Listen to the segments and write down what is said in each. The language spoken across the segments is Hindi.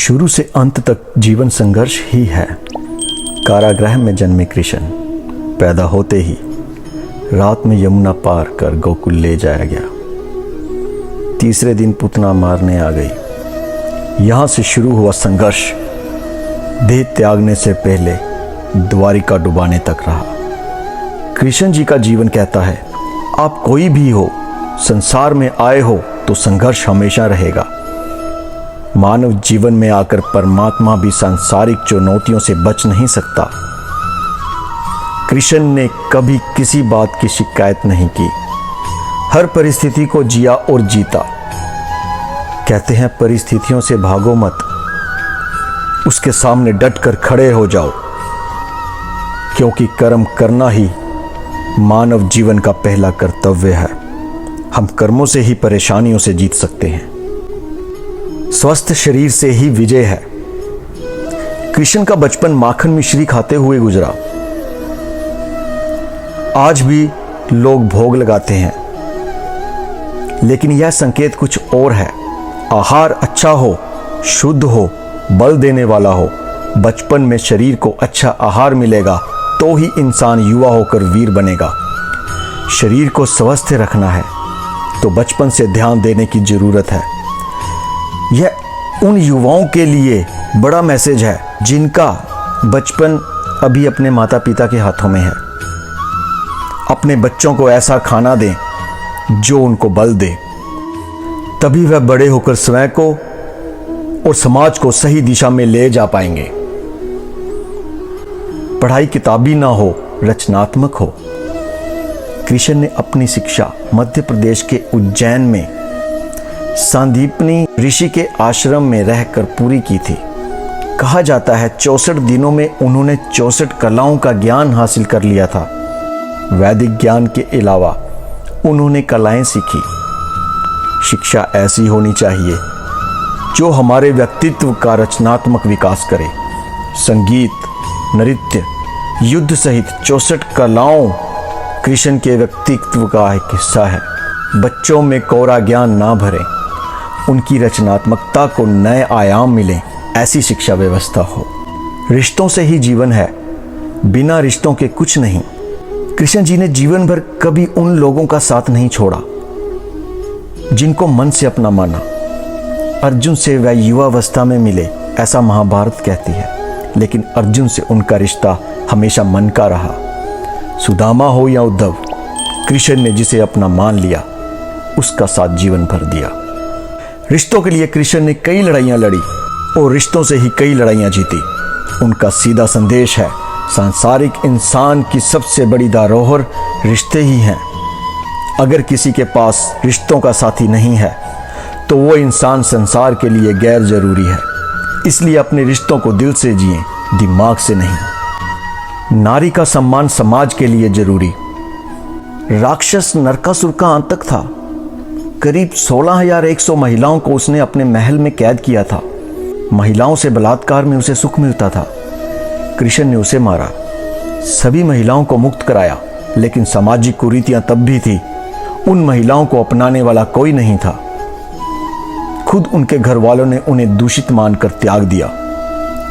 शुरू से अंत तक जीवन संघर्ष ही है। कारागृह में जन्मे कृष्ण पैदा होते ही रात में यमुना पार कर गोकुल ले जाया गया। तीसरे दिन पुतना मारने आ गई। यहाँ से शुरू हुआ संघर्ष देह त्यागने से पहले द्वारिका डुबाने तक रहा। कृष्ण जी का जीवन कहता है, आप कोई भी हो, संसार में आए हो तो संघर्ष हमेशा रहेगा। मानव जीवन में आकर परमात्मा भी सांसारिक चुनौतियों से बच नहीं सकता। कृष्ण ने कभी किसी बात की शिकायत नहीं की, हर परिस्थिति को जिया और जीता। कहते हैं परिस्थितियों से भागो मत, उसके सामने डटकर खड़े हो जाओ, क्योंकि कर्म करना ही मानव जीवन का पहला कर्तव्य है। हम कर्मों से ही परेशानियों से जीत सकते हैं। स्वस्थ शरीर से ही विजय है। कृष्ण का बचपन माखन मिश्री खाते हुए गुजरा। आज भी लोग भोग लगाते हैं, लेकिन यह संकेत कुछ और है। आहार अच्छा हो, शुद्ध हो, बल देने वाला हो। बचपन में शरीर को अच्छा आहार मिलेगा तो ही इंसान युवा होकर वीर बनेगा। शरीर को स्वस्थ रखना है तो बचपन से ध्यान देने की जरूरत है। यह उन युवाओं के लिए बड़ा मैसेज है जिनका बचपन अभी अपने माता पिता के हाथों में है। अपने बच्चों को ऐसा खाना दें जो उनको बल दे, तभी वह बड़े होकर स्वयं को और समाज को सही दिशा में ले जा पाएंगे। पढ़ाई किताबी ना हो, रचनात्मक हो। कृष्ण ने अपनी शिक्षा मध्य प्रदेश के उज्जैन में सांदीपनी ऋषि के आश्रम में रहकर पूरी की थी। कहा जाता है 64 दिनों में उन्होंने 64 कलाओं का ज्ञान हासिल कर लिया था। वैदिक ज्ञान के अलावा उन्होंने कलाएं सीखी। शिक्षा ऐसी होनी चाहिए जो हमारे व्यक्तित्व का रचनात्मक विकास करे। संगीत, नृत्य, युद्ध सहित 64 कलाओं कृष्ण के व्यक्तित्व का एक हिस्सा है। बच्चों में कोरा ज्ञान ना भरें, उनकी रचनात्मकता को नए आयाम मिलें, ऐसी शिक्षा व्यवस्था हो। रिश्तों से ही जीवन है, बिना रिश्तों के कुछ नहीं। कृष्ण जी ने जीवन भर कभी उन लोगों का साथ नहीं छोड़ा जिनको मन से अपना माना। अर्जुन से वह युवावस्था में मिले, ऐसा महाभारत कहती है, लेकिन अर्जुन से उनका रिश्ता हमेशा मन का रहा। सुदामा हो या उद्धव, कृष्ण ने जिसे अपना मान लिया उसका साथ जीवन भर दिया। रिश्तों के लिए कृष्ण ने कई लड़ाइयां लड़ी और रिश्तों से ही कई लड़ाइयां जीती। उनका सीधा संदेश है, सांसारिक इंसान की सबसे बड़ी धरोहर रिश्ते ही हैं। अगर किसी के पास रिश्तों का साथी नहीं है तो वो इंसान संसार के लिए गैर जरूरी है। इसलिए अपने रिश्तों को दिल से जिएं, दिमाग से नहीं। नारी का सम्मान समाज के लिए जरूरी। राक्षस नरकासुर का आतंक था। करीब 16,100 महिलाओं को उसने अपने महल में कैद किया था। महिलाओं से बलात्कार में उसे सुख मिलता था। कृष्ण ने उसे मारा, सभी महिलाओं को मुक्त कराया, लेकिन सामाजिक कुरीतियां तब भी थी। उन महिलाओं को अपनाने वाला कोई नहीं था। खुद उनके घर वालों ने उन्हें दूषित मानकर त्याग दिया।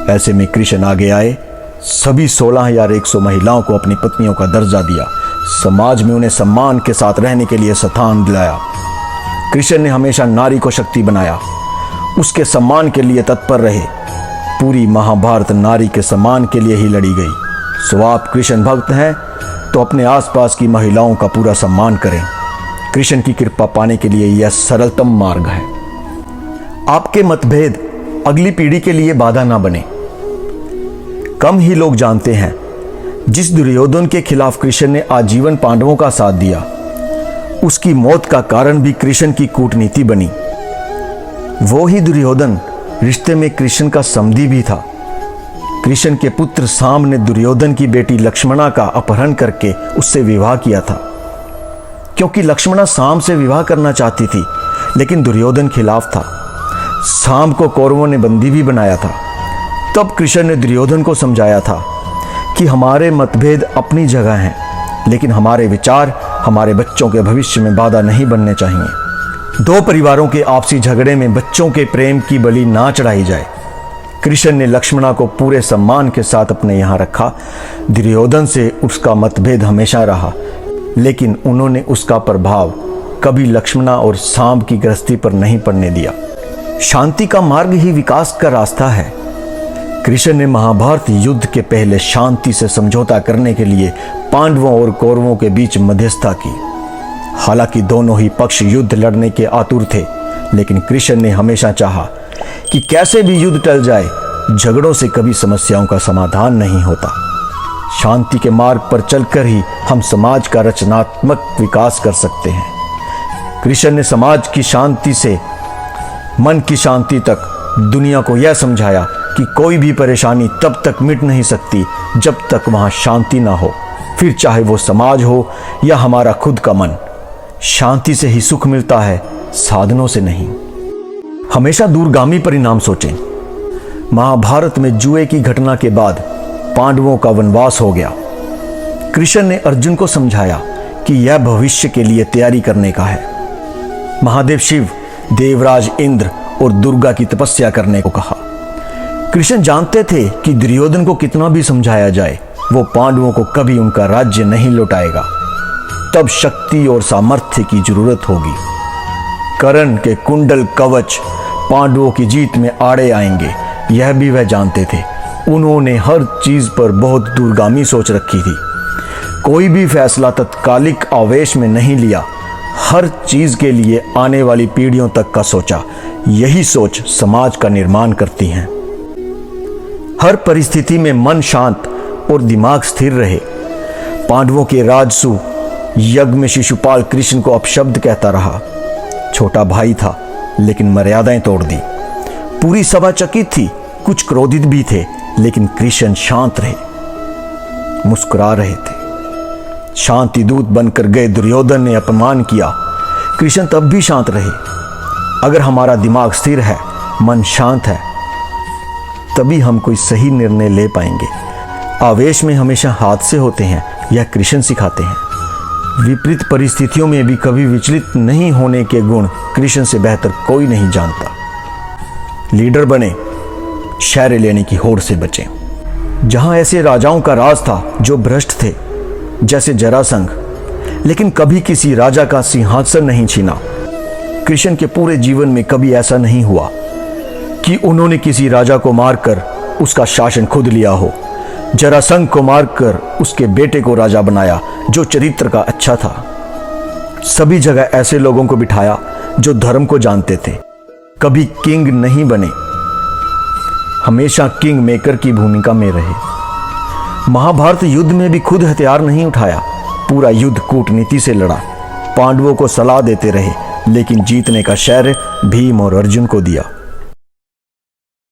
ऐसे में कृष्ण आगे आए, सभी 16,100 महिलाओं को अपनी पत्नियों का दर्जा दिया। समाज में उन्हें सम्मान के साथ रहने के लिए स्थान दिलाया। कृष्ण ने हमेशा नारी को शक्ति बनाया, उसके सम्मान के लिए तत्पर रहे। पूरी महाभारत नारी के सम्मान के लिए ही लड़ी गई। सो आप कृष्ण भक्त हैं तो अपने आसपास की महिलाओं का पूरा सम्मान करें। कृष्ण की कृपा पाने के लिए यह सरलतम मार्ग है। आपके मतभेद अगली पीढ़ी के लिए बाधा ना बने। कम ही लोग जानते हैं, जिस दुर्योधन के खिलाफ कृष्ण ने आजीवन पांडवों का साथ दिया, उसकी मौत का कारण भी कृष्ण की कूटनीति बनी। वो ही दुर्योधन रिश्ते में कृष्ण का समधी भी था। कृष्ण के पुत्र साम ने दुर्योधन की बेटी लक्ष्मणा का अपहरण करके उससे विवाह किया था, क्योंकि लक्ष्मणा साम से विवाह करना चाहती थी, लेकिन दुर्योधन खिलाफ था। साम को कौरवों ने बंदी भी बनाया था। तब कृष्ण ने दुर्योधन को समझाया था कि हमारे मतभेद अपनी जगह हैं, लेकिन हमारे विचार हमारे बच्चों के भविष्य में बाधा नहीं बनने चाहिए। दो परिवारों के आपसी झगड़े में बच्चों के प्रेम की बलि ना चढ़ाई जाए। कृष्ण ने लक्ष्मणा को पूरे सम्मान के साथ अपने यहाँ रखा। दुर्योधन से उसका मतभेद हमेशा रहा, लेकिन उन्होंने उसका प्रभाव कभी लक्ष्मणा और सांब की गृहस्थी पर नहीं पड़ने दिया। शांति का मार्ग ही विकास का रास्ता है। कृष्ण ने महाभारत युद्ध के पहले शांति से समझौता करने के लिए पांडवों और कौरवों के बीच मध्यस्थता की। हालांकि दोनों ही पक्ष युद्ध लड़ने के आतुर थे, लेकिन कृष्ण ने हमेशा चाहा कि कैसे भी युद्ध टल जाए, झगड़ों से कभी समस्याओं का समाधान नहीं होता। शांति के मार्ग पर चलकर ही हम समाज का रचनात्मक विकास कर सकते हैं। कृष्ण ने समाज की शांति से मन की शांति तक दुनिया को यह समझाया कि कोई भी परेशानी तब तक मिट नहीं सकती जब तक वहां शांति ना हो, फिर चाहे वो समाज हो या हमारा खुद का मन। शांति से ही सुख मिलता है, साधनों से नहीं। हमेशा दूरगामी परिणाम सोचें। महाभारत में जुए की घटना के बाद पांडवों का वनवास हो गया। कृष्ण ने अर्जुन को समझाया कि यह भविष्य के लिए तैयारी करने का है। महादेव शिव, देवराज इंद्र और दुर्गा की तपस्या करने को कहा। कृष्ण जानते थे कि दुर्योधन को कितना भी समझाया जाए, वो पांडवों को कभी उनका राज्य नहीं लौटाएगा। तब शक्ति और सामर्थ्य की जरूरत होगी। कर्ण के कुंडल कवच पांडवों की जीत में आड़े आएंगे, यह भी वह जानते थे। उन्होंने हर चीज पर बहुत दूरगामी सोच रखी थी। कोई भी फैसला तत्कालिक आवेश में नहीं लिया, हर चीज के लिए आने वाली पीढ़ियों तक का सोचा। यही सोच समाज का निर्माण करती है। हर परिस्थिति में मन शांत और दिमाग स्थिर रहे। पांडवों के राजसू यज्ञ में शिशुपाल कृष्ण को अपशब्द कहता रहा। छोटा भाई था, लेकिन मर्यादाएं तोड़ दी। पूरी सभा चकित थी, कुछ क्रोधित भी थे, लेकिन कृष्ण शांत रहे, मुस्कुरा रहे थे। शांति दूत बनकर गए दुर्योधन ने अपमान किया, कृष्ण तब भी शांत रहे। अगर हमारा दिमाग स्थिर है, मन शांत है, तभी हम कोई सही निर्णय ले पाएंगे। आवेश में हमेशा हादसे होते हैं, यह कृष्ण सिखाते हैं। विपरीत परिस्थितियों में भी कभी विचलित नहीं होने के गुण कृष्ण से बेहतर कोई नहीं जानता। लीडर बने, शौर्य लेने की होड़ से बचें। जहां ऐसे राजाओं का राज था जो भ्रष्ट थे, जैसे जरासंध, लेकिन कभी किसी राजा का सिंहासन नहीं छीना। कृष्ण के पूरे जीवन में कभी ऐसा नहीं हुआ कि उन्होंने किसी राजा को मारकर उसका शासन खुद लिया हो। जरासंध को मारकर उसके बेटे को राजा बनाया, जो चरित्र का अच्छा था। सभी जगह ऐसे लोगों को बिठाया जो धर्म को जानते थे। कभी किंग नहीं बने, हमेशा किंग मेकर की भूमिका में रहे। महाभारत युद्ध में भी खुद हथियार नहीं उठाया, पूरा युद्ध कूटनीति से लड़ा। पांडवों को सलाह देते रहे, लेकिन जीतने का श्रेय भीम और अर्जुन को दिया।